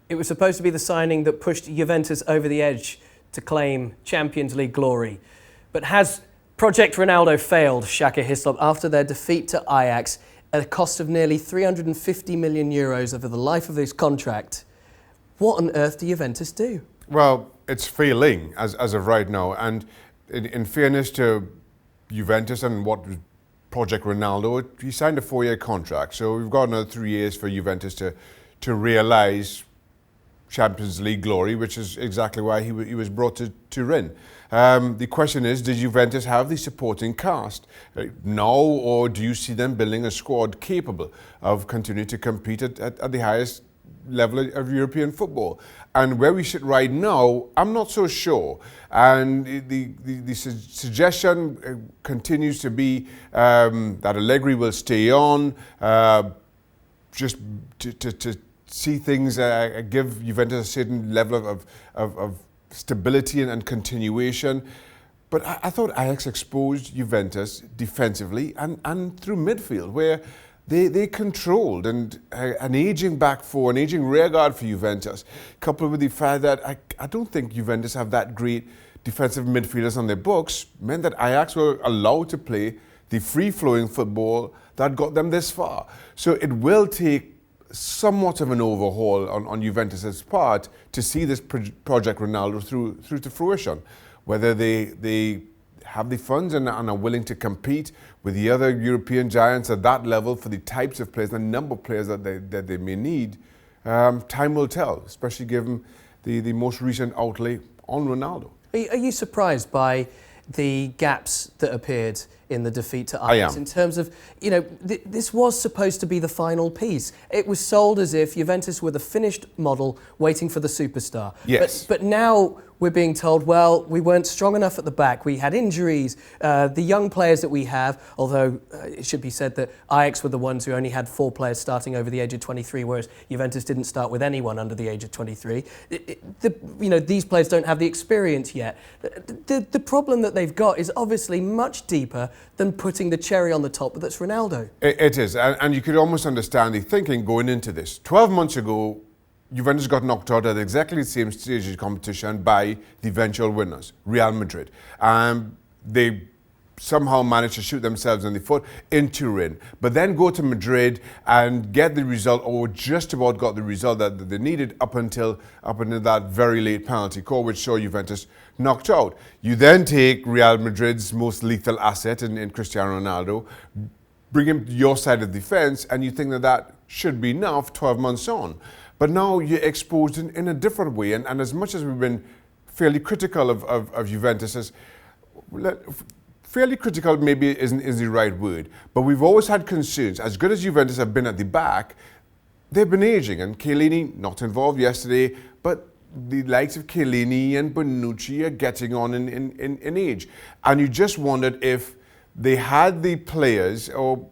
It was supposed to be the signing that pushed Juventus over the edge to claim Champions League glory. But has Project Ronaldo failed, Shaka Hislop, after their defeat to Ajax at a cost of nearly €350 million over the life of his contract? What on earth do Juventus do? Well, it's failing as of right now. And in fairness to Juventus and what Project Ronaldo, he signed a 4-year contract. So we've got another 3 years for Juventus to realise Champions League glory, which is exactly why he was brought to Turin. The question is, did Juventus have the supporting cast now, or do you see them building a squad capable of continuing to compete at the highest level of European football? And where we sit right now, I'm not so sure. And the suggestion continues to be that Allegri will stay on, just to see things, give Juventus a certain level of stability and continuation. But I thought Ajax exposed Juventus defensively and through midfield, where they controlled, and an aging back four, an aging rearguard for Juventus, coupled with the fact that I don't think Juventus have that great defensive midfielders on their books, meant that Ajax were allowed to play the free-flowing football that got them this far. So it will take somewhat of an overhaul on Juventus' part to see this Project Ronaldo through to fruition. Whether they have the funds and are willing to compete with the other European giants at that level for the types of players, the number of players that they may need, time will tell, especially given the most recent outlay on Ronaldo. Are you surprised by the gaps that appeared in the defeat to Ajax? In terms of, this was supposed to be the final piece. It was sold as if Juventus were the finished model waiting for the superstar. Yes. But now we're being told, well, we weren't strong enough at the back. We had injuries. The young players that we have, although it should be said that Ajax were the ones who only had 4 players starting over the age of 23, whereas Juventus didn't start with anyone under the age of 23. These players don't have the experience yet. The problem that they've got is obviously much deeper than putting the cherry on the top, but that's Ronaldo. It is, and you could almost understand the thinking going into this. 12 months ago, Juventus got knocked out at exactly the same stage of the competition by the eventual winners, Real Madrid. They somehow managed to shoot themselves in the foot in Turin, but then go to Madrid and get the result, or just about got the result that they needed up until that very late penalty call, which saw Juventus knocked out. You then take Real Madrid's most lethal asset in Cristiano Ronaldo, bring him to your side of the fence, and you think that should be enough 12 months on. But now you're exposed in a different way, and as much as we've been fairly critical of Juventus, fairly critical maybe isn't the right word, but we've always had concerns. As good as Juventus have been at the back, they've been aging, and Chiellini not involved yesterday, but the likes of Chiellini and Bonucci are getting on in age. And you just wondered if they had the players, or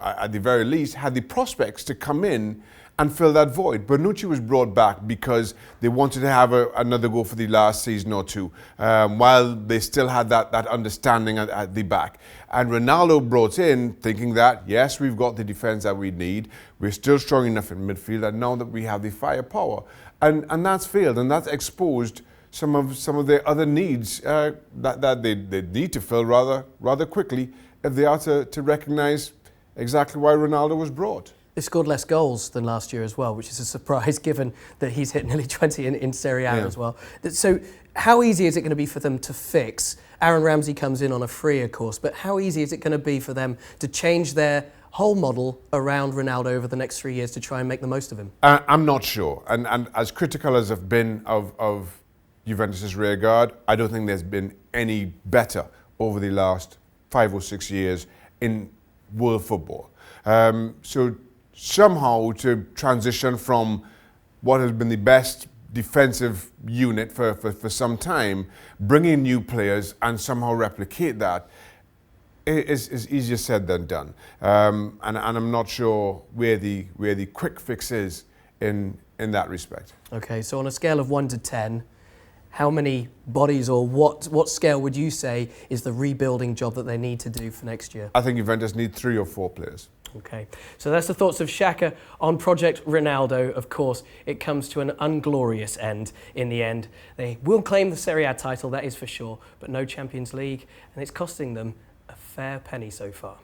at the very least, had the prospects to come in and fill that void. Bonucci was brought back because they wanted to have another go for the last season or two, while they still had that understanding at the back. And Ronaldo brought in thinking that, yes, we've got the defence that we need, we're still strong enough in midfield, and now that we have the firepower. And that's failed, and that's exposed some of their other needs that they need to fill rather quickly if they are to recognise exactly why Ronaldo was brought. They scored less goals than last year as well, which is a surprise given that he's hit nearly 20 in Serie A as well. So how easy is it going to be for them to fix? Aaron Ramsey comes in on a free, of course, but how easy is it going to be for them to change their whole model around Ronaldo over the next 3 years to try and make the most of him? I'm not sure. And as critical as I've been of Juventus' rearguard, I don't think there's been any better over the last 5 or 6 years in world football. So somehow to transition from what has been the best defensive unit for some time, bring in new players and somehow replicate that is easier said than done. And I'm not sure where the quick fix is in that respect. Okay, so on a scale of 1 to 10, how many bodies or what scale would you say is the rebuilding job that they need to do for next year? I think Juventus need 3 or 4 players. Okay, so that's the thoughts of Shaka on Project Ronaldo. Of course, it comes to an unglorious end in the end. They will claim the Serie A title, that is for sure, but no Champions League, and it's costing them a fair penny so far.